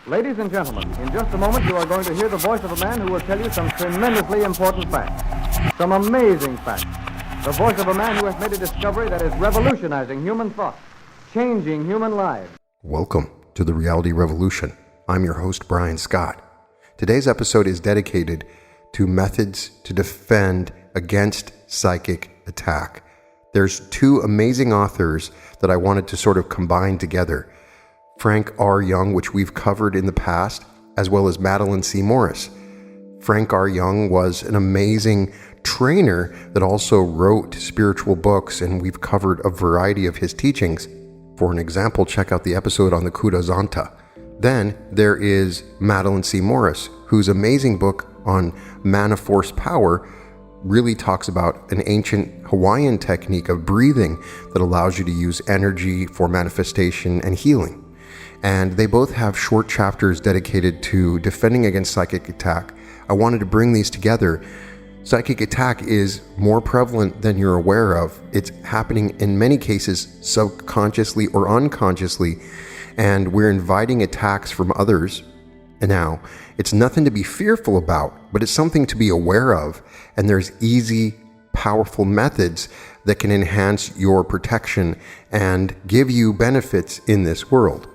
Ladies and gentlemen, in just a moment you are going to hear the voice of a man who will tell you some tremendously important facts, some amazing facts. The voice of a man who has made a discovery that is revolutionizing human thought, changing human lives. Welcome to the Reality Revolution. I'm your host, Brian Scott. Today's episode is dedicated to methods to defend against psychic attack. There's two amazing authors that I wanted to sort of combine together. Frank R. Young, which we've covered in the past, as well as Madeleine C. Morris. Frank R. Young was an amazing trainer that also wrote spiritual books, and we've covered a variety of his teachings. For an example, check out the episode on the Kudazanta. Then there is Madeleine C. Morris, whose amazing book on Mana Force Power really talks about an ancient Hawaiian technique of breathing that allows you to use energy for manifestation and healing. And they both have short chapters dedicated to defending against psychic attack. I wanted to bring these together. Psychic attack is more prevalent than you're aware of. It's happening in many cases subconsciously or unconsciously, and we're inviting attacks from others. And now, it's nothing to be fearful about, but it's something to be aware of, and there's easy, powerful methods that can enhance your protection and give you benefits in this world.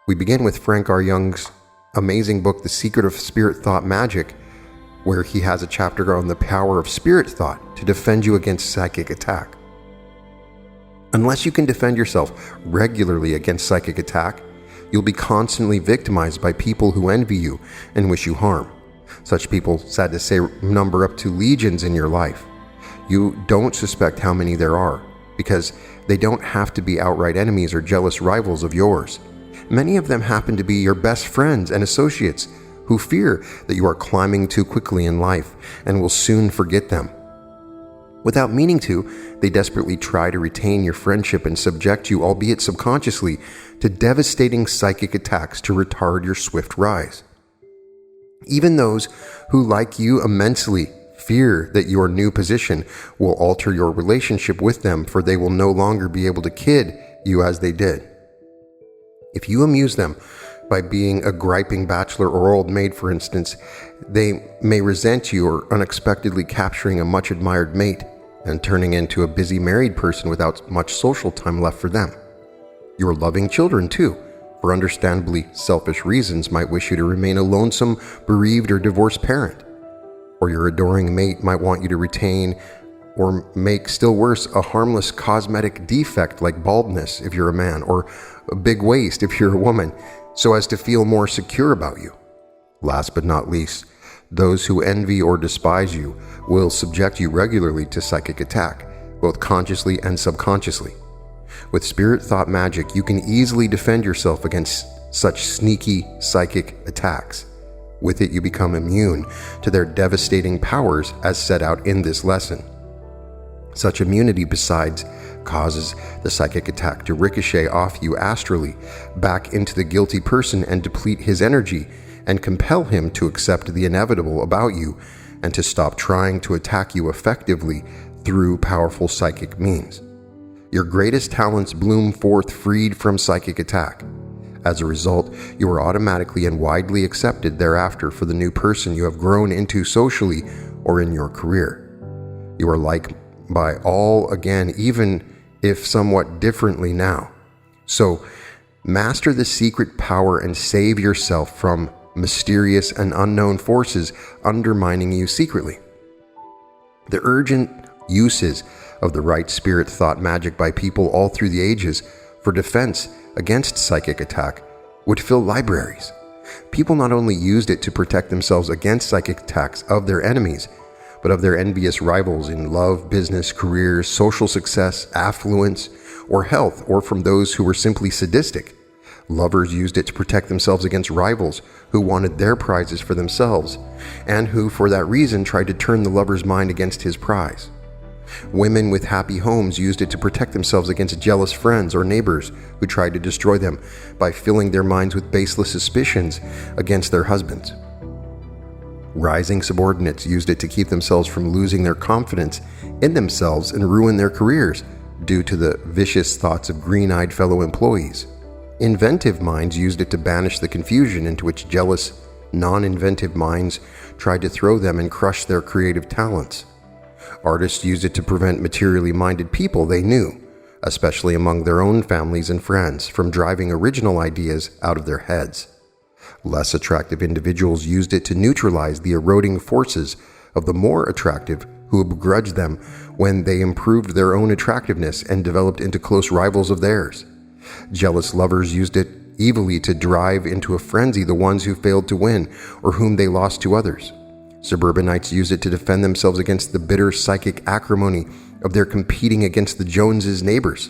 We begin with Frank R. Young's amazing book, The Secret of Spirit Thought Magic, where he has a chapter on the power of spirit thought to defend you against psychic attack. Unless you can defend yourself regularly against psychic attack, you'll be constantly victimized by people who envy you and wish you harm. Such people, sad to say, number up to legions in your life. You don't suspect how many there are, because they don't have to be outright enemies or jealous rivals of yours. Many of them happen to be your best friends and associates who fear that you are climbing too quickly in life and will soon forget them. Without meaning to, they desperately try to retain your friendship and subject you, albeit subconsciously, to devastating psychic attacks to retard your swift rise. Even those who like you immensely fear that your new position will alter your relationship with them, for they will no longer be able to kid you as they did. If you amuse them by being a griping bachelor or old maid, for instance, they may resent you or unexpectedly capturing a much admired mate and turning into a busy married person without much social time left for them. Your loving children, too, for understandably selfish reasons, might wish you to remain a lonesome, bereaved, or divorced parent. Or your adoring mate might want you to retain, or make still worse, a harmless cosmetic defect like baldness if you're a man, or a big waist if you're a woman, so as to feel more secure about you. Last but not least, those who envy or despise you will subject you regularly to psychic attack, both consciously and subconsciously. With spirit thought magic, you can easily defend yourself against such sneaky psychic attacks. With it, you become immune to their devastating powers as set out in this lesson. Such immunity, besides, causes the psychic attack to ricochet off you astrally back into the guilty person and deplete his energy and compel him to accept the inevitable about you and to stop trying to attack you effectively through powerful psychic means. Your greatest talents bloom forth freed from psychic attack. As a result, you are automatically and widely accepted thereafter for the new person you have grown into socially or in your career. You are liked by all again, even if somewhat differently now. So, master the secret power and save yourself from mysterious and unknown forces undermining you secretly. The urgent uses of the right spirit thought magic by people all through the ages for defense against psychic attack would fill libraries. People not only used it to protect themselves against psychic attacks of their enemies, but of their envious rivals in love, business, careers, social success, affluence, or health, or from those who were simply sadistic. Lovers used it to protect themselves against rivals who wanted their prizes for themselves, and who, for that reason, tried to turn the lover's mind against his prize. Women with happy homes used it to protect themselves against jealous friends or neighbors who tried to destroy them by filling their minds with baseless suspicions against their husbands. Rising subordinates used it to keep themselves from losing their confidence in themselves and ruin their careers due to the vicious thoughts of green-eyed fellow employees. Inventive minds used it to banish the confusion into which jealous, non-inventive minds tried to throw them and crush their creative talents. Artists used it to prevent materially minded people they knew, especially among their own families and friends, from driving original ideas out of their heads. Less attractive individuals used it to neutralize the eroding forces of the more attractive who begrudged them when they improved their own attractiveness and developed into close rivals of theirs. Jealous lovers used it evilly to drive into a frenzy the ones who failed to win or whom they lost to others. Suburbanites used it to defend themselves against the bitter psychic acrimony of their competing against the Joneses' neighbors.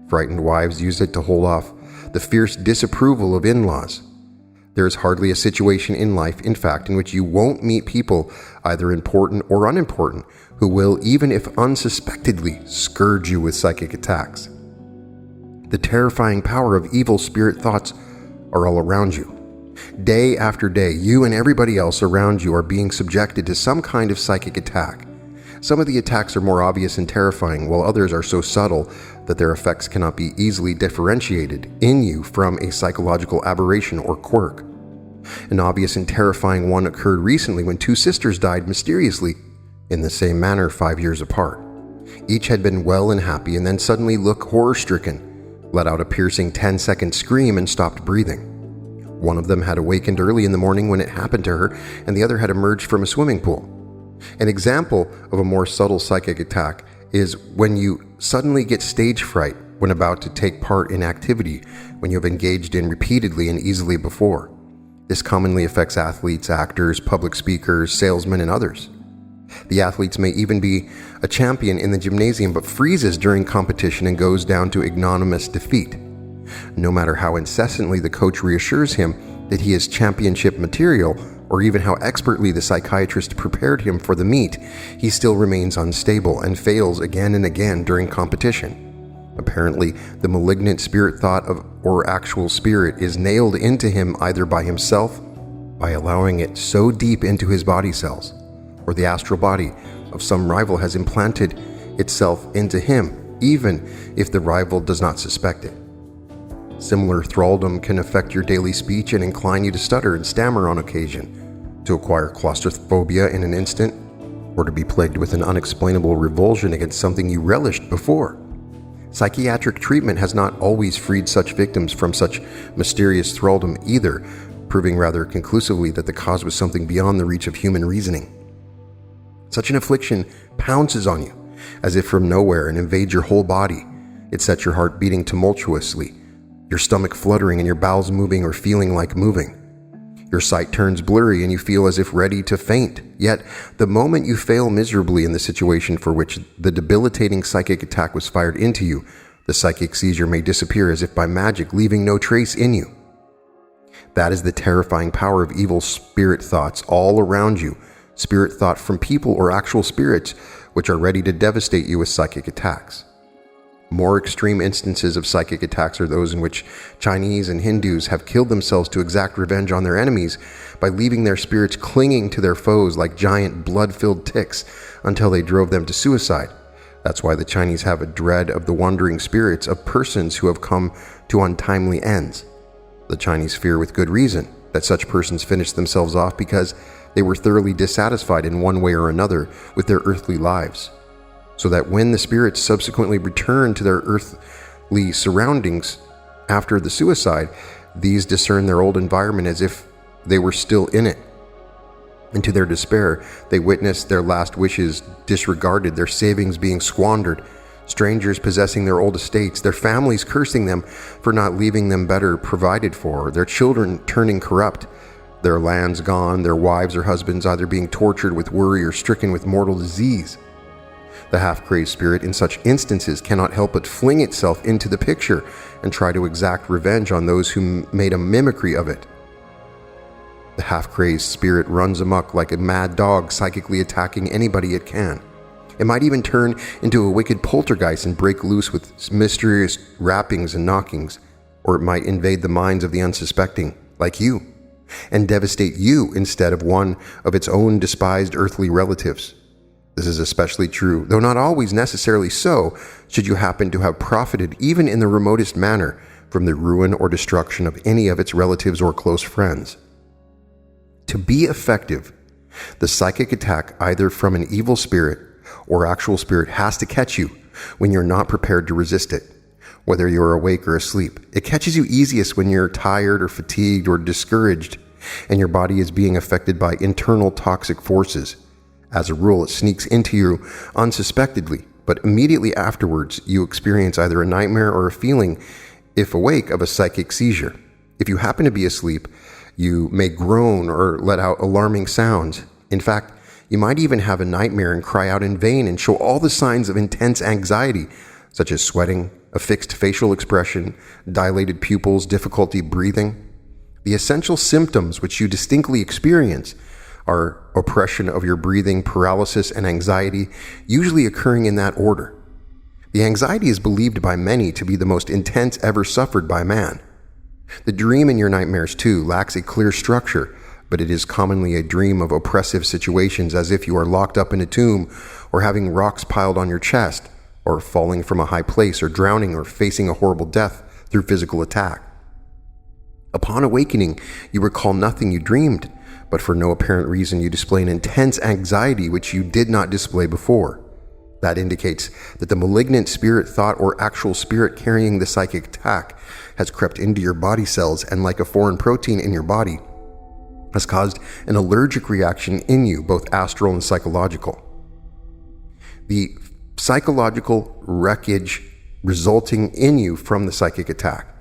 Frightened wives used it to hold off the fierce disapproval of in-laws. There is hardly a situation in life, in fact, in which you won't meet people, either important or unimportant, who will, even if unsuspectedly, scourge you with psychic attacks. The terrifying power of evil spirit thoughts are all around you. Day after day, you and everybody else around you are being subjected to some kind of psychic attack. Some of the attacks are more obvious and terrifying, while others are so subtle that their effects cannot be easily differentiated in you from a psychological aberration or quirk. An obvious and terrifying one occurred recently when two sisters died mysteriously in the same manner 5 years apart. Each had been well and happy and then suddenly looked horror-stricken, let out a piercing 10-second scream and stopped breathing. One of them had awakened early in the morning when it happened to her, and the other had emerged from a swimming pool. An example of a more subtle psychic attack is when you suddenly get stage fright when about to take part in activity when you have engaged in repeatedly and easily before. This commonly affects athletes, actors, public speakers, salesmen, and others. The athletes may even be a champion in the gymnasium but freezes during competition and goes down to ignominious defeat. No matter how incessantly the coach reassures him that he is championship material, or even how expertly the psychiatrist prepared him for the meet, he still remains unstable and fails again and again during competition. Apparently, the malignant spirit thought of or actual spirit is nailed into him either by himself, by allowing it so deep into his body cells, or the astral body of some rival has implanted itself into him, even if the rival does not suspect it. Similar thraldom can affect your daily speech and incline you to stutter and stammer on occasion, to acquire claustrophobia in an instant, or to be plagued with an unexplainable revulsion against something you relished before. Psychiatric treatment has not always freed such victims from such mysterious thraldom either, proving rather conclusively that the cause was something beyond the reach of human reasoning. Such an affliction pounces on you, as if from nowhere, and invades your whole body. It sets your heart beating tumultuously, your stomach fluttering and your bowels moving or feeling like moving. Your sight turns blurry and you feel as if ready to faint. Yet, the moment you fail miserably in the situation for which the debilitating psychic attack was fired into you, the psychic seizure may disappear as if by magic, leaving no trace in you. That is the terrifying power of evil spirit thoughts all around you, spirit thought from people or actual spirits which are ready to devastate you with psychic attacks. More extreme instances of psychic attacks are those in which Chinese and Hindus have killed themselves to exact revenge on their enemies by leaving their spirits clinging to their foes like giant blood-filled ticks until they drove them to suicide. That's why the Chinese have a dread of the wandering spirits of persons who have come to untimely ends. The Chinese fear with good reason that such persons finish themselves off because they were thoroughly dissatisfied in one way or another with their earthly lives, so that when the spirits subsequently return to their earthly surroundings after the suicide, these discern their old environment as if they were still in it. And to their despair, they witness their last wishes disregarded, their savings being squandered, strangers possessing their old estates, their families cursing them for not leaving them better provided for, their children turning corrupt, their lands gone, their wives or husbands either being tortured with worry or stricken with mortal disease. The half-crazed spirit in such instances cannot help but fling itself into the picture and try to exact revenge on those who made a mimicry of it. The half-crazed spirit runs amok like a mad dog, psychically attacking anybody it can. It might even turn into a wicked poltergeist and break loose with mysterious rappings and knockings, or it might invade the minds of the unsuspecting, like you, and devastate you instead of one of its own despised earthly relatives. This is especially true, though not always necessarily so, should you happen to have profited, even in the remotest manner, from the ruin or destruction of any of its relatives or close friends. To be effective, the psychic attack, either from an evil spirit or actual spirit, has to catch you when you're not prepared to resist it, whether you're awake or asleep. It catches you easiest when you're tired or fatigued or discouraged, and your body is being affected by internal toxic forces. As a rule, it sneaks into you unsuspectedly, but immediately afterwards, you experience either a nightmare or a feeling, if awake, of a psychic seizure. If you happen to be asleep, you may groan or let out alarming sounds. In fact, you might even have a nightmare and cry out in vain and show all the signs of intense anxiety, such as sweating, a fixed facial expression, dilated pupils, difficulty breathing. The essential symptoms which you distinctly experience are oppression of your breathing, paralysis, and anxiety, usually occurring in that order. The anxiety is believed by many to be the most intense ever suffered by man. The dream in your nightmares, too, lacks a clear structure, but it is commonly a dream of oppressive situations, as if you are locked up in a tomb, or having rocks piled on your chest, or falling from a high place, or drowning, or facing a horrible death through physical attack. Upon awakening, you recall nothing you dreamed, but for no apparent reason you display an intense anxiety which you did not display before. That indicates that the malignant spirit, thought, or actual spirit carrying the psychic attack has crept into your body cells and, like a foreign protein in your body, has caused an allergic reaction in you, both astral and psychological. The psychological wreckage resulting in you from the psychic attack.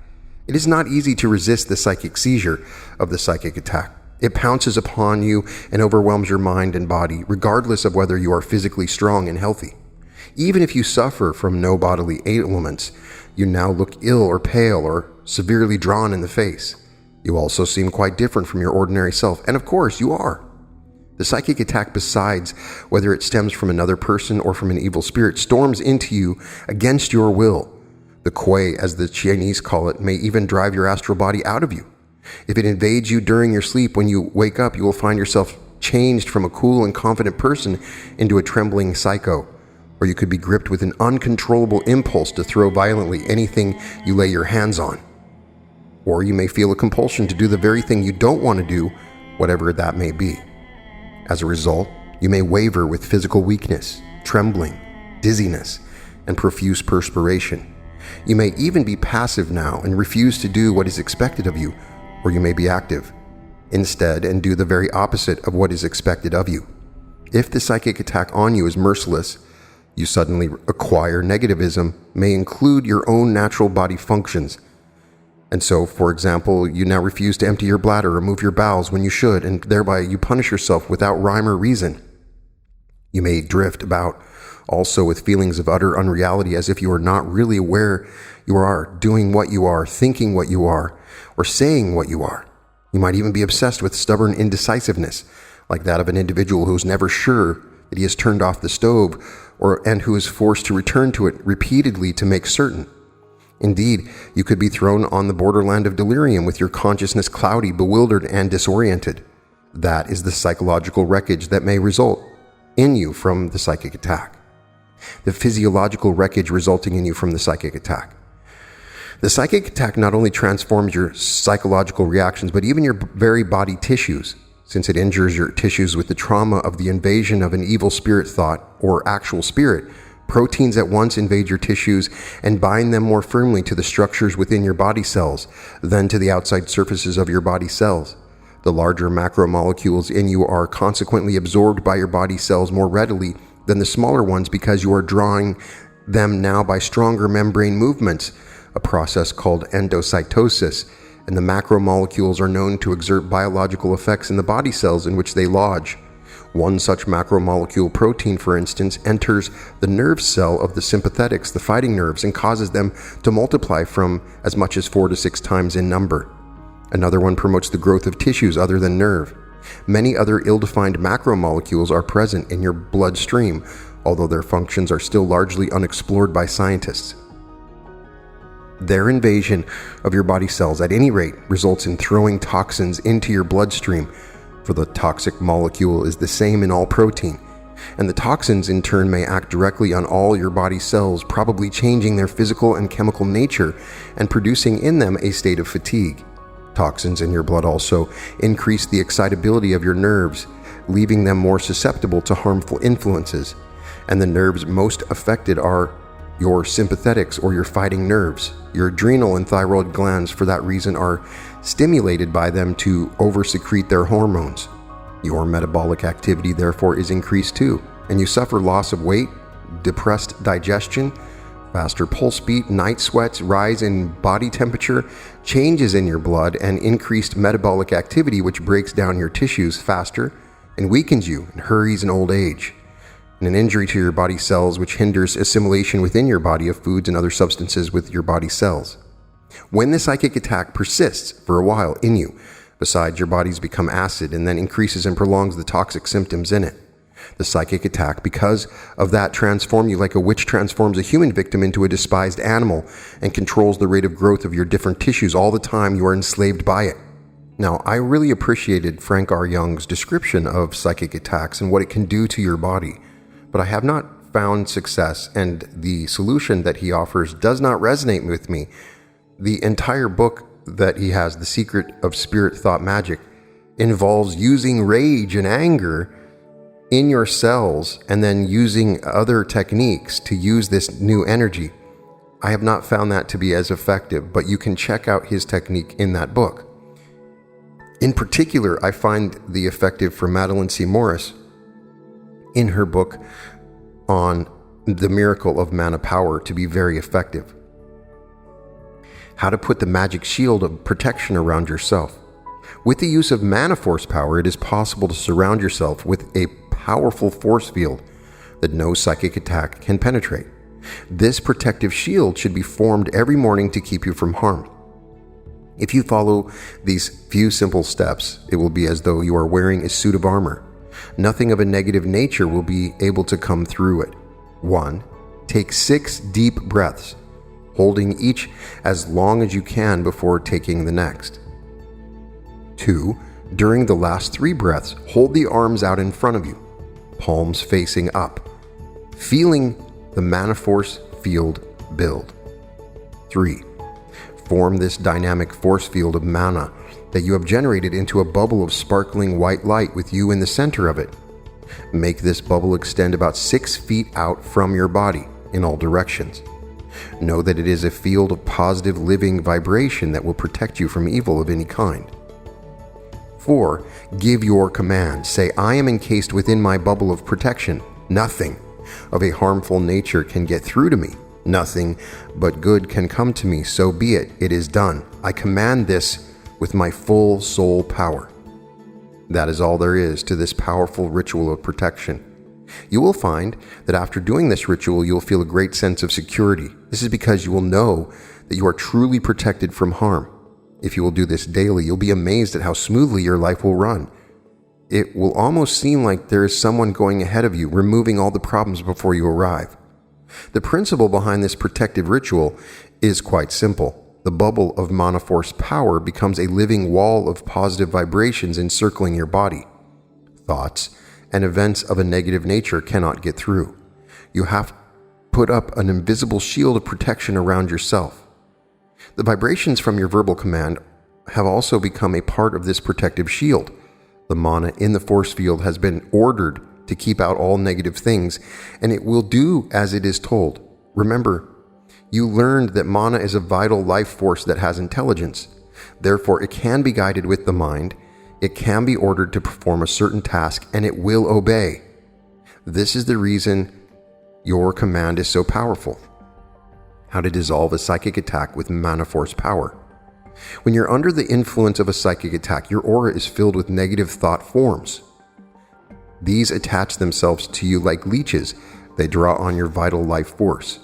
It is not easy to resist the psychic seizure of the psychic attack. It pounces upon you and overwhelms your mind and body, regardless of whether you are physically strong and healthy. Even if you suffer from no bodily ailments, you now look ill or pale or severely drawn in the face. You also seem quite different from your ordinary self, and of course you are. The psychic attack, besides whether it stems from another person or from an evil spirit, storms into you against your will. The Kui, as the Chinese call it, may even drive your astral body out of you. If it invades you during your sleep, when you wake up, you will find yourself changed from a cool and confident person into a trembling psycho. Or you could be gripped with an uncontrollable impulse to throw violently anything you lay your hands on. Or you may feel a compulsion to do the very thing you don't want to do, whatever that may be. As a result, you may waver with physical weakness, trembling, dizziness, and profuse perspiration. You may even be passive now and refuse to do what is expected of you, or you may be active instead and do the very opposite of what is expected of you. If the psychic attack on you is merciless, you suddenly acquire negativism, may include your own natural body functions. And so, for example, you now refuse to empty your bladder or move your bowels when you should, and thereby you punish yourself without rhyme or reason. You may drift about also with feelings of utter unreality, as if you are not really aware you are, doing what you are, thinking what you are, or saying what you are. You might even be obsessed with stubborn indecisiveness, like that of an individual who is never sure that he has turned off the stove, and who is forced to return to it repeatedly to make certain. Indeed, you could be thrown on the borderland of delirium with your consciousness cloudy, bewildered, and disoriented. That is the psychological wreckage that may result in you from the psychic attack. The physiological wreckage resulting in you from the psychic attack. The psychic attack not only transforms your psychological reactions, but even your very body tissues, since it injures your tissues with the trauma of the invasion of an evil spirit, thought, or actual spirit. Proteins at once invade your tissues and bind them more firmly to the structures within your body cells than to the outside surfaces of your body cells. The larger macromolecules in you are consequently absorbed by your body cells more readily than the smaller ones, because you are drawing them now by stronger membrane movements, a process called endocytosis, and the macromolecules are known to exert biological effects in the body cells in which they lodge. One such macromolecule protein, for instance, enters the nerve cell of the sympathetics, the fighting nerves, and causes them to multiply from as much as 4 to 6 times in number. Another one promotes the growth of tissues other than nerve. Many other ill-defined macromolecules are present in your bloodstream, although their functions are still largely unexplored by scientists. Their invasion of your body cells, at any rate, results in throwing toxins into your bloodstream, for the toxic molecule is the same in all protein. And the toxins in turn may act directly on all your body cells, probably changing their physical and chemical nature and producing in them a state of fatigue. Toxins in your blood also increase the excitability of your nerves, leaving them more susceptible to harmful influences. And the nerves most affected are your sympathetics, or your fighting nerves. Your adrenal and thyroid glands, for that reason, are stimulated by them to oversecrete their hormones. Your metabolic activity, therefore, is increased too, and you suffer loss of weight, depressed digestion, faster pulse beat, night sweats, rise in body temperature, changes in your blood, and increased metabolic activity, which breaks down your tissues faster and weakens you and hurries in old age. And an injury to your body cells, which hinders assimilation within your body of foods and other substances with your body cells. When the psychic attack persists for a while in you, besides, your bodies become acid and then increases and prolongs the toxic symptoms in it. The psychic attack, because of that, transform you like a witch transforms a human victim into a despised animal and controls the rate of growth of your different tissues all the time you are enslaved by it. Now, I really appreciated Frank R. Young's description of psychic attacks and what it can do to your body. But I have not found success, and the solution that he offers does not resonate with me. The entire book that he has, The Secret of Spirit Thought Magic, involves using rage and anger in your cells and then using other techniques to use this new energy. I have not found that to be as effective, but you can check out his technique in that book. In particular, I find the effective for Madeleine C. Morris in her book on the miracle of mana power to be very effective. How to put the magic shield of protection around yourself. With the use of mana force power, it is possible to surround yourself with a powerful force field that no psychic attack can penetrate. This protective shield should be formed every morning to keep you from harm. If you follow these few simple steps, it will be as though you are wearing a suit of armor. Nothing of a negative nature will be able to come through it. 1. Take 6 deep breaths, holding each as long as you can before taking the next. 2. During the last 3 breaths, hold the arms out in front of you, palms facing up, feeling the mana force field build. 3. Form this dynamic force field of mana that you have generated into a bubble of sparkling white light with you in the center of it. Make this bubble extend about 6 feet out from your body in all directions. Know that it is a field of positive living vibration that will protect you from evil of any kind. 4. Give your command. Say, I am encased within my bubble of protection. Nothing of a harmful nature can get through to me. Nothing but good can come to me. So be it. It is done. I command this with my full soul power. That is all there is to this powerful ritual of protection. You will find that after doing this ritual, you will feel a great sense of security. This is because you will know that you are truly protected from harm. If you will do this daily, you'll be amazed at how smoothly your life will run. It will almost seem like there is someone going ahead of you, removing all the problems before you arrive. The principle behind this protective ritual is quite simple. The bubble of mana force power becomes a living wall of positive vibrations encircling your body. Thoughts and events of a negative nature cannot get through. You have put up an invisible shield of protection around yourself. The vibrations from your verbal command have also become a part of this protective shield. The mana in the force field has been ordered to keep out all negative things, and it will do as it is told. Remember, you learned that mana is a vital life force that has intelligence. Therefore, it can be guided with the mind, it can be ordered to perform a certain task, and it will obey. This is the reason your command is so powerful. How to dissolve a psychic attack with mana force power. When you're under the influence of a psychic attack, your aura is filled with negative thought forms. These attach themselves to you like leeches. They draw on your vital life force.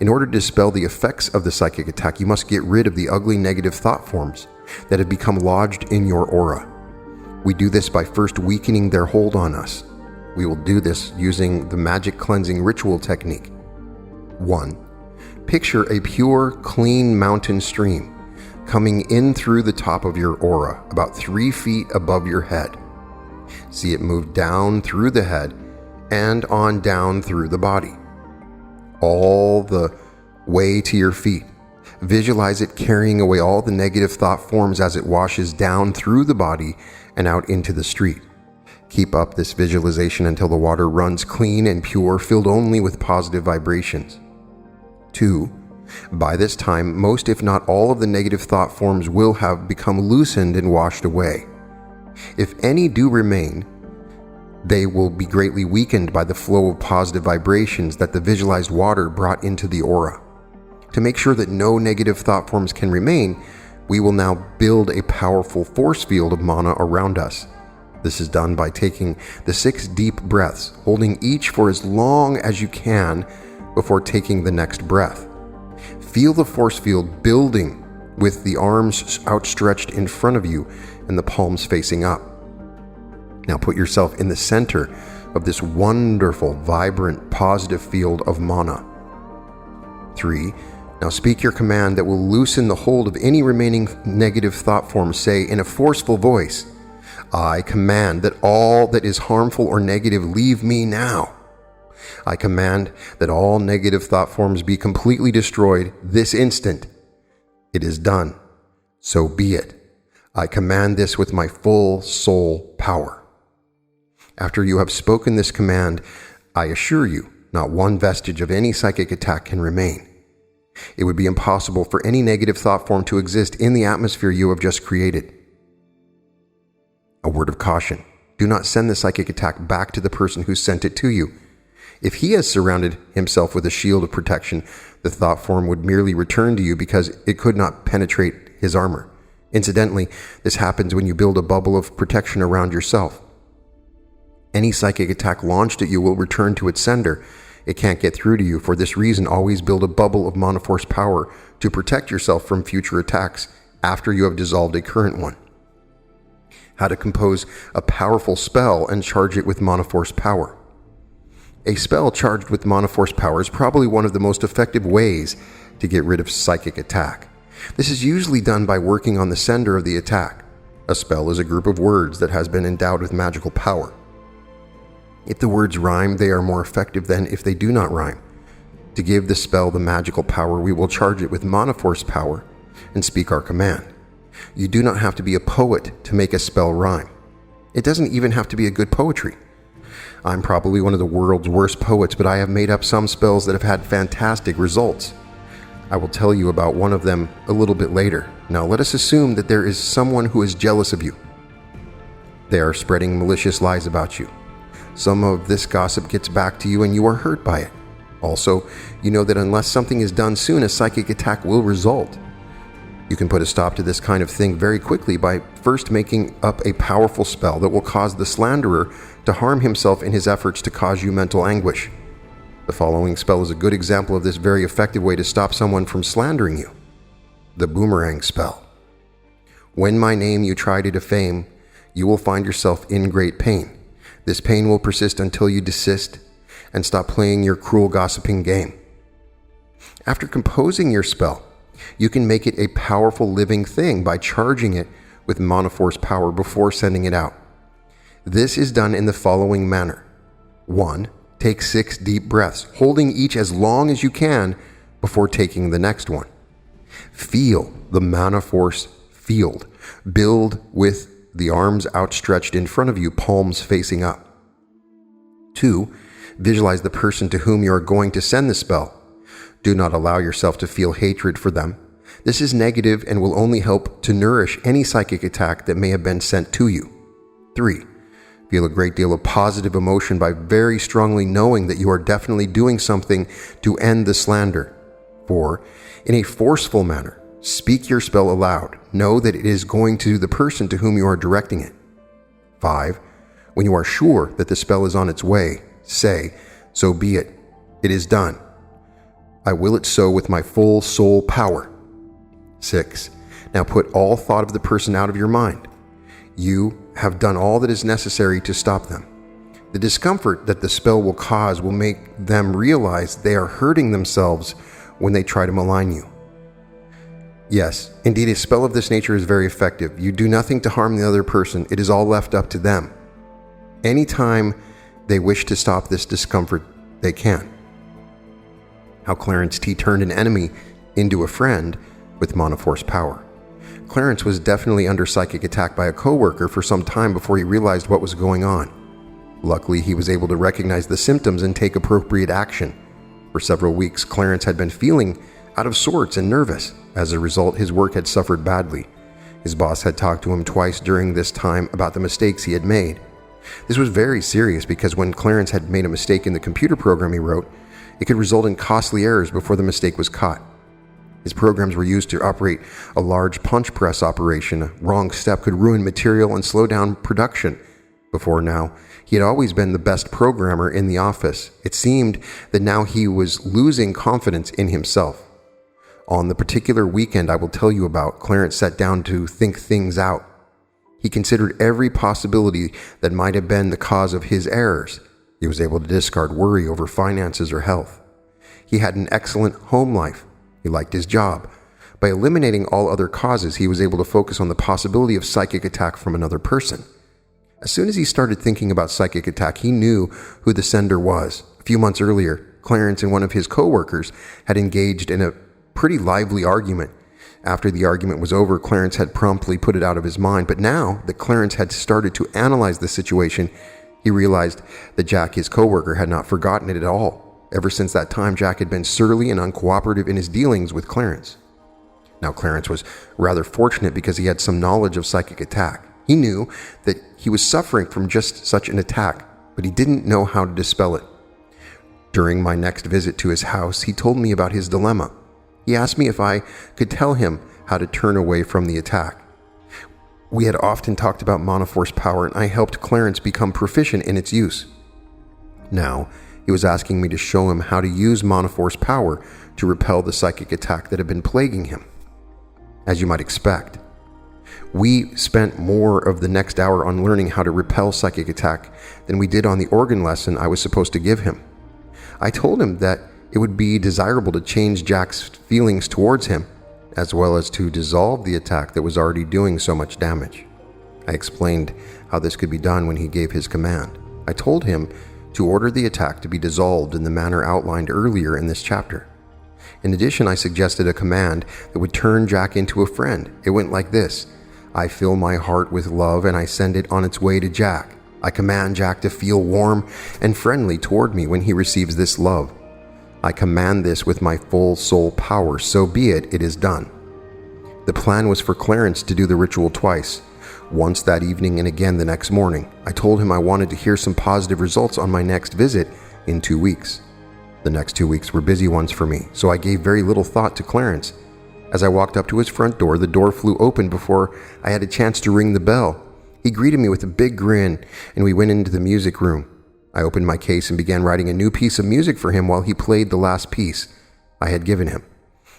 In order to dispel the effects of the psychic attack, you must get rid of the ugly negative thought forms that have become lodged in your aura. We do this by first weakening their hold on us. We will do this using the magic cleansing ritual technique. 1. Picture a pure, clean mountain stream coming in through the top of your aura, about 3 feet above your head. See it move down through the head and on down through the body, all the way to your feet. Visualize it carrying away all the negative thought forms as it washes down through the body and out into the street. Keep up this visualization until the water runs clean and pure, filled only with positive vibrations. 2. By this time, most if not all of the negative thought forms will have become loosened and washed away. If any do remain, they will be greatly weakened by the flow of positive vibrations that the visualized water brought into the aura. To make sure that no negative thought forms can remain, we will now build a powerful force field of mana around us. This is done by taking the 6 deep breaths, holding each for as long as you can before taking the next breath. Feel the force field building with the arms outstretched in front of you and the palms facing up. Now put yourself in the center of this wonderful, vibrant, positive field of mana. 3. Now speak your command that will loosen the hold of any remaining negative thought forms. Say in a forceful voice, I command that all that is harmful or negative leave me now. I command that all negative thought forms be completely destroyed this instant. It is done. So be it. I command this with my full soul power. After you have spoken this command, I assure you, not one vestige of any psychic attack can remain. It would be impossible for any negative thought form to exist in the atmosphere you have just created. A word of caution. Do not send the psychic attack back to the person who sent it to you. If he has surrounded himself with a shield of protection, the thought form would merely return to you because it could not penetrate his armor. Incidentally, this happens when you build a bubble of protection around yourself. Any psychic attack launched at you will return to its sender. It can't get through to you. For this reason, always build a bubble of mana force power to protect yourself from future attacks after you have dissolved a current one. How to compose a powerful spell and charge it with mana force power. A spell charged with mana force power is probably one of the most effective ways to get rid of psychic attack. This is usually done by working on the sender of the attack. A spell is a group of words that has been endowed with magical power. If the words rhyme, they are more effective than if they do not rhyme. To give the spell the magical power, we will charge it with mana force power and speak our command. You do not have to be a poet to make a spell rhyme. It doesn't even have to be a good poetry. I'm probably one of the world's worst poets, but I have made up some spells that have had fantastic results. I will tell you about one of them a little bit later. Now let us assume that there is someone who is jealous of you. They are spreading malicious lies about you. Some of this gossip gets back to you and you are hurt by it. Also, you know that unless something is done soon, a psychic attack will result. You can put a stop to this kind of thing very quickly by first making up a powerful spell that will cause the slanderer to harm himself in his efforts to cause you mental anguish. The following spell is a good example of this very effective way to stop someone from slandering you. The boomerang spell. When my name you try to defame, you will find yourself in great pain. This pain will persist until you desist and stop playing your cruel gossiping game. After composing your spell, you can make it a powerful living thing by charging it with mana force power before sending it out. This is done in the following manner. 1. Take 6 deep breaths, holding each as long as you can before taking the next one. Feel the mana force field. Build with the arms outstretched in front of you, palms facing up. 2. Visualize the person to whom you are going to send the spell. Do not allow yourself to feel hatred for them. This is negative and will only help to nourish any psychic attack that may have been sent to you. 3. Feel a great deal of positive emotion by very strongly knowing that you are definitely doing something to end the slander. 4. In a forceful manner, speak your spell aloud. Know that it is going to the person to whom you are directing it. 5. When you are sure that the spell is on its way, say, so be it. It is done. I will it so with my full soul power. 6. Now put all thought of the person out of your mind. You have done all that is necessary to stop them. The discomfort that the spell will cause will make them realize they are hurting themselves when they try to malign you. Yes, indeed, a spell of this nature is very effective. You do nothing to harm the other person. It is all left up to them. Anytime they wish to stop this discomfort, they can. How Clarence T. turned an enemy into a friend with monoforce power. Clarence was definitely under psychic attack by a coworker for some time before he realized what was going on. Luckily, he was able to recognize the symptoms and take appropriate action. For several weeks, Clarence had been feeling out of sorts and nervous. As a result, his work had suffered badly. His boss had talked to him twice during this time about the mistakes he had made. This was very serious because when Clarence had made a mistake in the computer program he wrote, it could result in costly errors before the mistake was caught. His programs were used to operate a large punch press operation. A wrong step could ruin material and slow down production. Before now, he had always been the best programmer in the office. It seemed that now he was losing confidence in himself. On the particular weekend I will tell you about, Clarence sat down to think things out. He considered every possibility that might have been the cause of his errors. He was able to discard worry over finances or health. He had an excellent home life. He liked his job. By eliminating all other causes, he was able to focus on the possibility of psychic attack from another person. As soon as he started thinking about psychic attack, he knew who the sender was. A few months earlier, Clarence and one of his co-workers had engaged in a pretty lively argument. After the argument was over, Clarence had promptly put it out of his mind, but now that Clarence had started to analyze the situation, he realized that Jack, his co-worker, had not forgotten it at all. Ever since that time, Jack had been surly and uncooperative in his dealings with Clarence. Now, Clarence was rather fortunate because he had some knowledge of psychic attack. He knew that he was suffering from just such an attack, but he didn't know how to dispel it. During my next visit to his house, he told me about his dilemma. He asked me if I could tell him how to turn away from the attack. We had often talked about monoforce power, and I helped Clarence become proficient in its use. Now, he was asking me to show him how to use monoforce power to repel the psychic attack that had been plaguing him. As you might expect, we spent more of the next hour on learning how to repel psychic attack than we did on the organ lesson I was supposed to give him. I told him that it would be desirable to change Jack's feelings towards him, as well as to dissolve the attack that was already doing so much damage. I explained how this could be done when he gave his command. I told him to order the attack to be dissolved in the manner outlined earlier in this chapter. In addition, I suggested a command that would turn Jack into a friend. It went like this: I fill my heart with love and I send it on its way to Jack. I command Jack to feel warm and friendly toward me when he receives this love. I command this with my full soul power, so be it, it is done. The plan was for Clarence to do the ritual twice, once that evening and again the next morning. I told him I wanted to hear some positive results on my next visit in 2 weeks. The next 2 weeks were busy ones for me, so I gave very little thought to Clarence. As I walked up to his front door, the door flew open before I had a chance to ring the bell. He greeted me with a big grin, and we went into the music room. I opened my case and began writing a new piece of music for him while he played the last piece I had given him.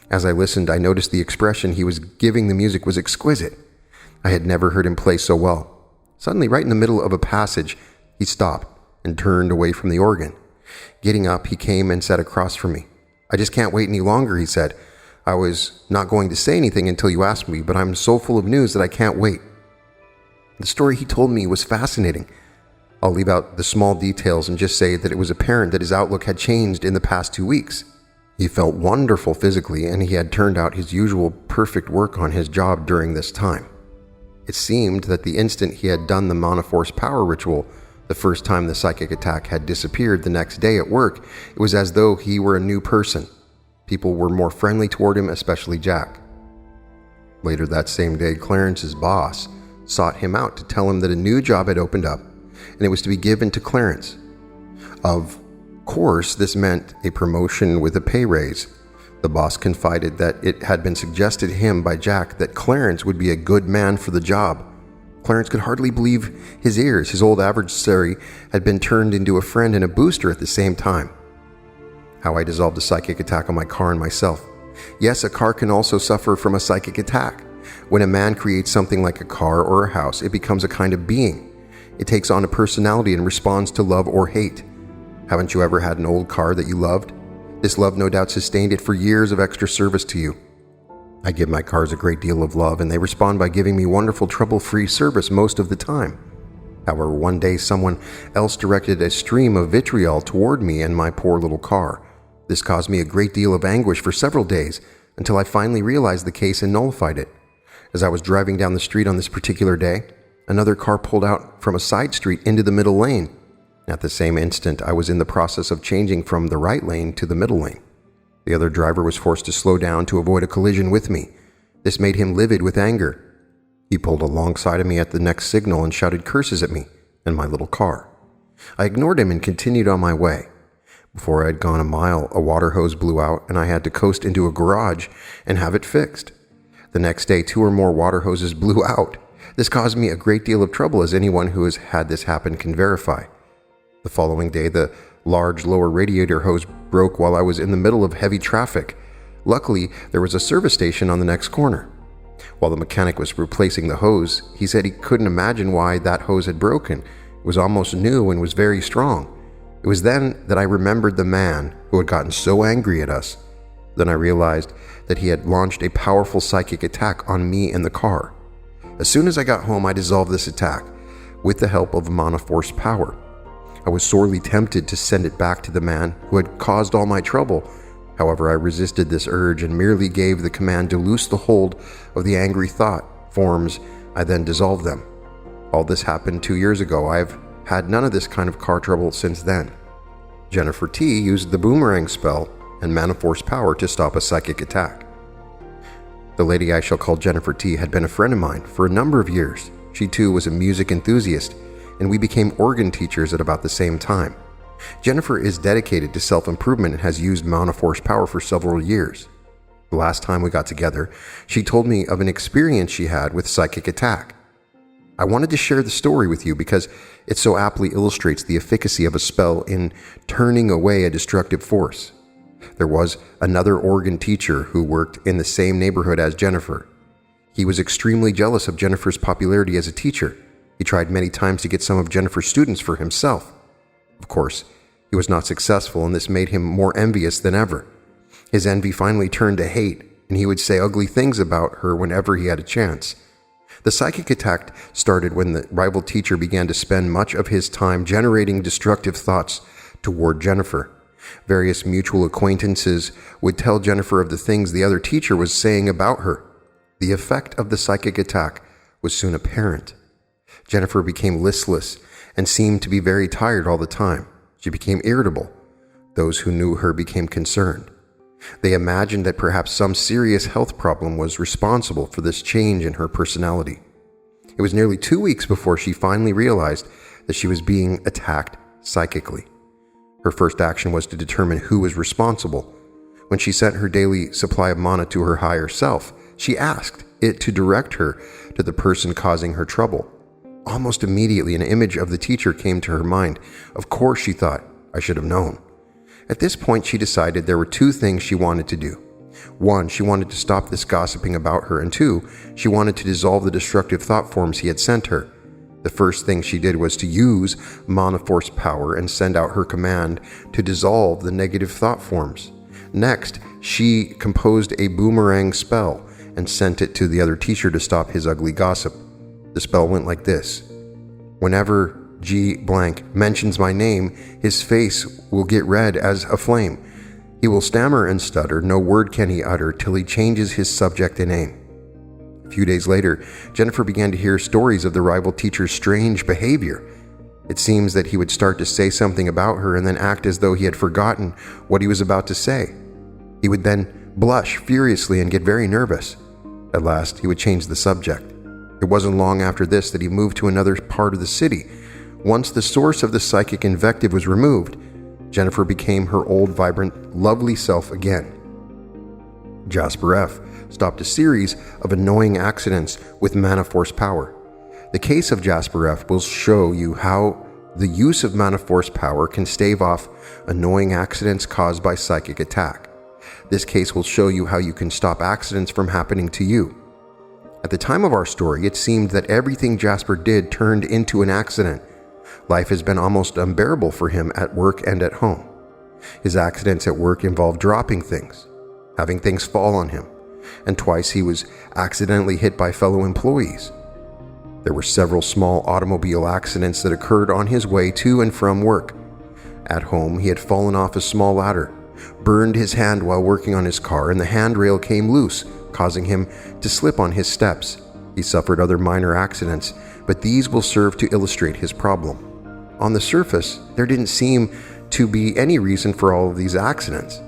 As I listened, I noticed the expression he was giving the music was exquisite. I had never heard him play so well. Suddenly, right in the middle of a passage, he stopped and turned away from the organ. Getting up, he came and sat across from me. I just can't wait any longer, he said. I was not going to say anything until you asked me, but I'm so full of news that I can't wait. The story he told me was fascinating. I'll leave out the small details and just say that it was apparent that his outlook had changed in the past 2 weeks. He felt wonderful physically, and he had turned out his usual perfect work on his job during this time. It seemed that the instant he had done the monoforce power ritual, the first time the psychic attack had disappeared the next day at work, it was as though he were a new person. People were more friendly toward him, especially Jack. Later that same day, Clarence's boss sought him out to tell him that a new job had opened up, and it was to be given to Clarence. Of course, this meant a promotion with a pay raise. The boss confided that it had been suggested to him by Jack that Clarence would be a good man for the job. Clarence could hardly believe his ears. His old adversary had been turned into a friend and a booster at the same time. How I dissolved a psychic attack on my car and myself. Yes, a car can also suffer from a psychic attack. When a man creates something like a car or a house, it becomes a kind of being. It takes on a personality and responds to love or hate. Haven't you ever had an old car that you loved? This love no doubt sustained it for years of extra service to you. I give my cars a great deal of love, and they respond by giving me wonderful trouble-free service most of the time. However, one day someone else directed a stream of vitriol toward me and my poor little car. This caused me a great deal of anguish for several days until I finally realized the case and nullified it. As I was driving down the street on this particular day, another car pulled out from a side street into the middle lane. At the same instant, I was in the process of changing from the right lane to the middle lane. The other driver was forced to slow down to avoid a collision with me. This made him livid with anger. He pulled alongside of me at the next signal and shouted curses at me and my little car. I ignored him and continued on my way. Before I had gone a mile, a water hose blew out and I had to coast into a garage and have it fixed. The next day, 2 or more water hoses blew out. This caused me a great deal of trouble, as anyone who has had this happen can verify. The following day, the large lower radiator hose broke while I was in the middle of heavy traffic. Luckily, there was a service station on the next corner. While the mechanic was replacing the hose, he said he couldn't imagine why that hose had broken. It was almost new and was very strong. It was then that I remembered the man who had gotten so angry at us. Then I realized that he had launched a powerful psychic attack on me and the car. As soon as I got home, I dissolved this attack with the help of Monoforce power. I was sorely tempted to send it back to the man who had caused all my trouble. However, I resisted this urge and merely gave the command to loose the hold of the angry thought forms. I then dissolved them. All this happened 2 years ago. I have had none of this kind of car trouble since then. Jennifer T. used the boomerang spell and Monoforce power to stop a psychic attack. The lady I shall call Jennifer T. had been a friend of mine for a number of years. She too was a music enthusiast, and we became organ teachers at about the same time. Jennifer is dedicated to self-improvement and has used Monoforce power for several years. The last time we got together, she told me of an experience she had with psychic attack. I wanted to share the story with you because it so aptly illustrates the efficacy of a spell in turning away a destructive force. There was another organ teacher who worked in the same neighborhood as Jennifer. He was extremely jealous of Jennifer's popularity as a teacher. He tried many times to get some of Jennifer's students for himself. Of course, he was not successful, and this made him more envious than ever. His envy finally turned to hate, and he would say ugly things about her whenever he had a chance. The psychic attack started when the rival teacher began to spend much of his time generating destructive thoughts toward Jennifer. Various mutual acquaintances would tell Jennifer of the things the other teacher was saying about her. The effect of the psychic attack was soon apparent. Jennifer became listless and seemed to be very tired all the time. She became irritable. Those who knew her became concerned. They imagined that perhaps some serious health problem was responsible for this change in her personality. It was nearly 2 weeks before she finally realized that she was being attacked psychically. Her first action was to determine who was responsible. When she sent her daily supply of mana to her higher self, she asked it to direct her to the person causing her trouble. Almost immediately, an image of the teacher came to her mind. Of course, she thought, I should have known. At this point, she decided there were 2 things she wanted to do. 1, she wanted to stop this gossiping about her, and 2, she wanted to dissolve the destructive thought forms he had sent her. The first thing she did was to use Monoforce power and send out her command to dissolve the negative thought forms. Next, she composed a boomerang spell and sent it to the other teacher to stop his ugly gossip. The spell went like this. Whenever G blank mentions my name, his face will get red as a flame. He will stammer and stutter, no word can he utter till he changes his subject and aim. A few days later, Jennifer began to hear stories of the rival teacher's strange behavior. It seems that he would start to say something about her and then act as though he had forgotten what he was about to say. He would then blush furiously and get very nervous. At last, he would change the subject. It wasn't long after this that he moved to another part of the city. Once the source of the psychic invective was removed, Jennifer became her old, vibrant, lovely self again. Jasper F. stopped a series of annoying accidents with Monoforce power. The case of Jasper F. will show you how the use of Monoforce power can stave off annoying accidents caused by psychic attack. This case will show you how you can stop accidents from happening to you. At the time of our story, it seemed that everything Jasper did turned into an accident. Life has been almost unbearable for him at work and at home. His accidents at work involved dropping things, having things fall on him, and twice he was accidentally hit by fellow employees. There were several small automobile accidents that occurred on his way to and from work. At home, he had fallen off a small ladder, burned his hand while working on his car, and the handrail came loose, causing him to slip on his steps. He suffered other minor accidents, but these will serve to illustrate his problem. On the surface, there didn't seem to be any reason for all of these accidents.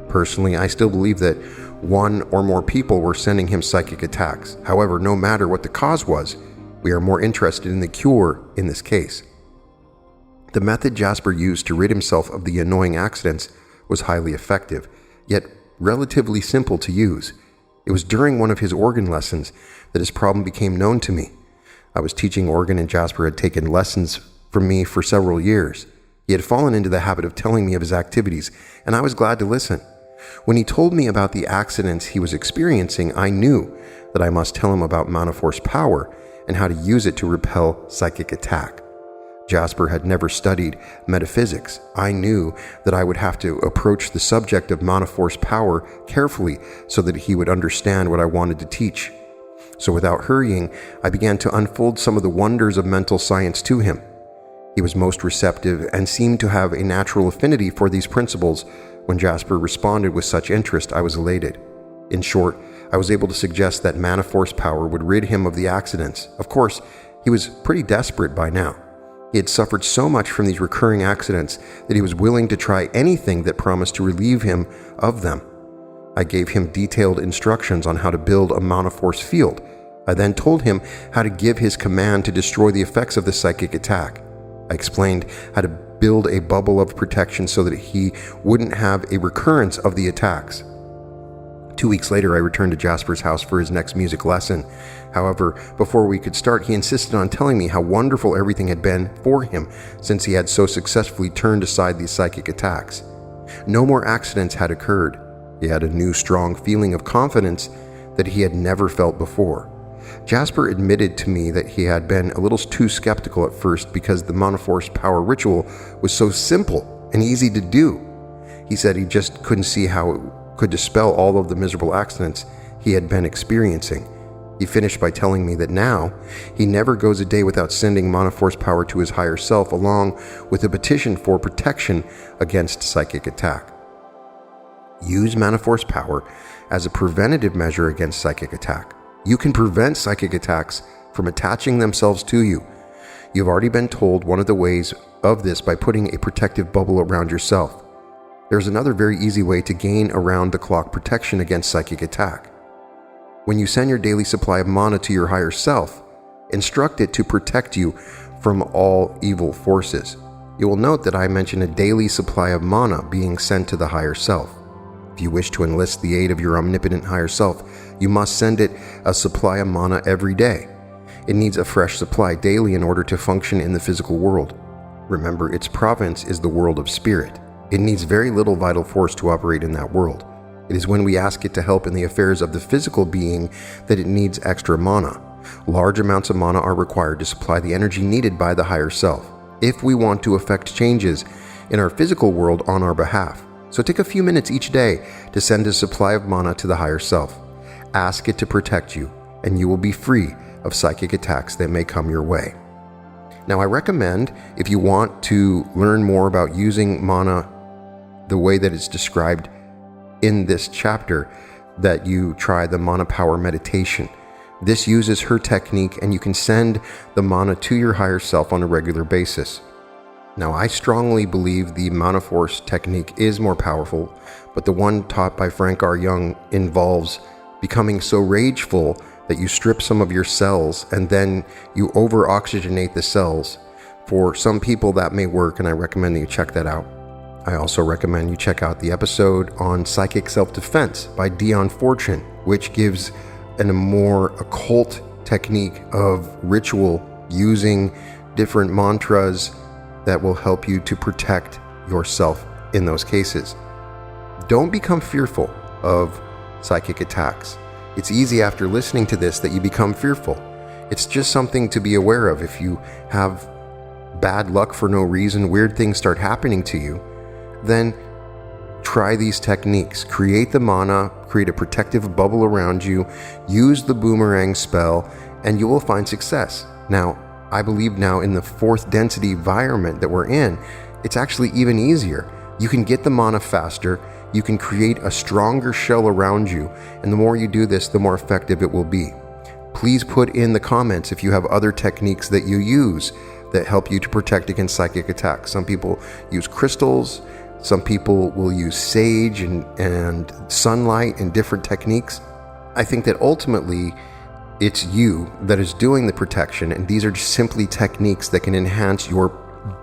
Personally, I still believe that one or more people were sending him psychic attacks. However, no matter what the cause was, we are more interested in the cure in this case. The method Jasper used to rid himself of the annoying accidents was highly effective, yet relatively simple to use. It was during one of his organ lessons that his problem became known to me. I was teaching organ and Jasper had taken lessons from me for several years. He had fallen into the habit of telling me of his activities, and I was glad to listen. When he told me about the accidents he was experiencing, I knew that I must tell him about Manaforce power and how to use it to repel psychic attack. Jasper had never studied metaphysics. I knew that I would have to approach the subject of Manaforce power carefully so that he would understand what I wanted to teach. So without hurrying, I began to unfold some of the wonders of mental science to him. He was most receptive and seemed to have a natural affinity for these principles. When Jasper responded with such interest, I was elated. In short, I was able to suggest that Manaforce power would rid him of the accidents. Of course, he was pretty desperate by now. He had suffered so much from these recurring accidents that he was willing to try anything that promised to relieve him of them. I gave him detailed instructions on how to build a Manaforce field. I then told him how to give his command to destroy the effects of the psychic attack. I explained how to build a bubble of protection so that he wouldn't have a recurrence of the attacks. 2 weeks later, I returned to Jasper's house for his next music lesson. However, before we could start, he insisted on telling me how wonderful everything had been for him since he had so successfully turned aside these psychic attacks. No more accidents had occurred. He had a new strong feeling of confidence that he had never felt before. Jasper admitted to me that he had been a little too skeptical at first because the Manaforce power ritual was so simple and easy to do. He said he just couldn't see how it could dispel all of the miserable accidents he had been experiencing. He finished by telling me that now he never goes a day without sending Manaforce power to his higher self along with a petition for protection against psychic attack. Use Manaforce power as a preventative measure against psychic attack. You can prevent psychic attacks from attaching themselves to you. You've already been told one of the ways of this by putting a protective bubble around yourself. There's another very easy way to gain around-the-clock protection against psychic attack. When you send your daily supply of mana to your higher self, instruct it to protect you from all evil forces. You will note that I mention a daily supply of mana being sent to the higher self. If you wish to enlist the aid of your omnipotent higher self, you must send it a supply of mana every day. It needs a fresh supply daily in order to function in the physical world. Remember, its province is the world of spirit. It needs very little vital force to operate in that world. It is when we ask it to help in the affairs of the physical being that it needs extra mana. Large amounts of mana are required to supply the energy needed by the higher self, if we want to effect changes in our physical world on our behalf. So take a few minutes each day to send a supply of mana to the higher self. Ask it to protect you, and you will be free of psychic attacks that may come your way. Now, I recommend, if you want to learn more about using mana the way that it's described in this chapter, that you try the mana power meditation. This uses her technique, and you can send the mana to your higher self on a regular basis. Now, I strongly believe the Manaforce technique is more powerful, but the one taught by Frank R. Young involves becoming so rageful that you strip some of your cells and then you over-oxygenate the cells. For some people that may work, and I recommend that you check that out. I also recommend you check out the episode on Psychic Self-Defense by Dion Fortune, which gives a more occult technique of ritual using different mantras that will help you to protect yourself in those cases. Don't become fearful of psychic attacks. It's easy after listening to this that you become fearful. It's just something to be aware of. If you have bad luck for no reason, weird things start happening to you, then try these techniques. Create the mana, create a protective bubble around you, use the boomerang spell, and you will find success. Now, I believe now in the fourth density environment that we're in, it's actually even easier. You can get the mana faster, you can create a stronger shell around you, and the more you do this, the more effective it will be. Please put in the comments if you have other techniques that you use that help you to protect against psychic attacks. Some people use crystals, some people will use sage and sunlight and different techniques. I think that ultimately it's you that is doing the protection, and these are just simply techniques that can enhance your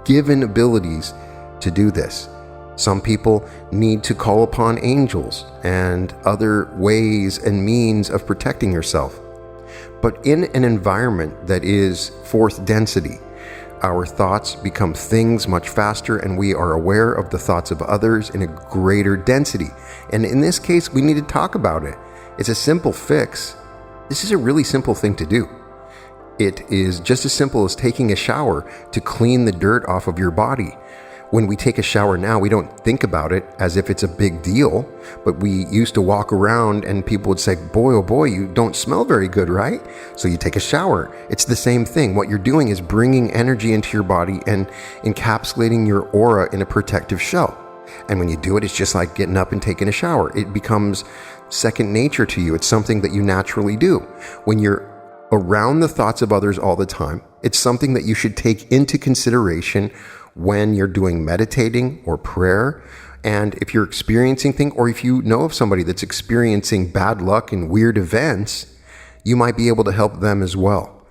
given abilities to do this. Some people need to call upon angels and other ways and means of protecting yourself. But in an environment that is fourth density, our thoughts become things much faster, and we are aware of the thoughts of others in a greater density. And in this case, we need to talk about it. It's a simple fix. This is a really simple thing to do. It is just as simple as taking a shower to clean the dirt off of your body. When we take a shower now, we don't think about it as if it's a big deal, but we used to walk around and people would say, boy, oh boy, you don't smell very good, right? So you take a shower. It's the same thing. What you're doing is bringing energy into your body and encapsulating your aura in a protective shell. And when you do it, it's just like getting up and taking a shower. It becomes second nature to you. It's something that you naturally do. When you're around the thoughts of others all the time, it's something that you should take into consideration when you're doing meditating or prayer. And if you're experiencing things, or if you know of somebody that's experiencing bad luck and weird events, you might be able to help them as well.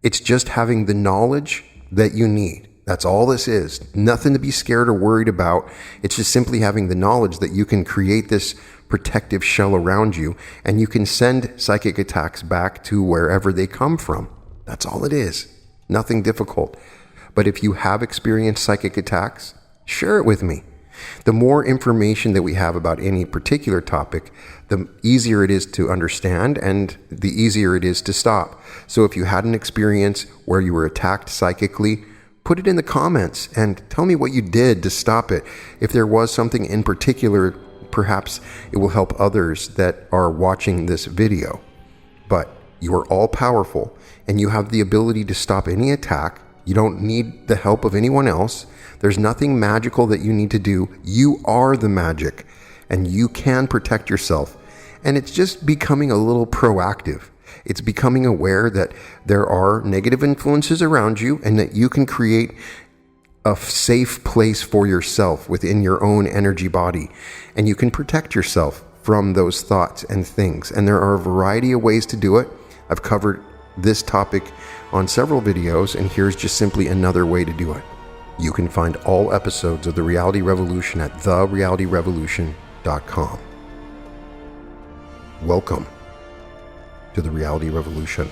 It's just having the knowledge that you need. That's all this is. Nothing to be scared or worried about. It's just simply having the knowledge that you can create this protective shell around you, and you can send psychic attacks back to wherever they come from. That's all it is. Nothing difficult. But if you have experienced psychic attacks, share it with me. The more information that we have about any particular topic, the easier it is to understand and the easier it is to stop. So if you had an experience where you were attacked psychically, put it in the comments and tell me what you did to stop it. If there was something in particular, perhaps it will help others that are watching this video. But you are all powerful and you have the ability to stop any attack. You don't need the help of anyone else. There's nothing magical that you need to do. You are the magic, and you can protect yourself. And it's just becoming a little proactive. It's becoming aware that there are negative influences around you and that you can create a safe place for yourself within your own energy body. And you can protect yourself from those thoughts and things. And there are a variety of ways to do it. I've covered this topic on several videos, and here's just simply another way to do it. You can find all episodes of The Reality Revolution at therealityrevolution.com. Welcome to The Reality Revolution.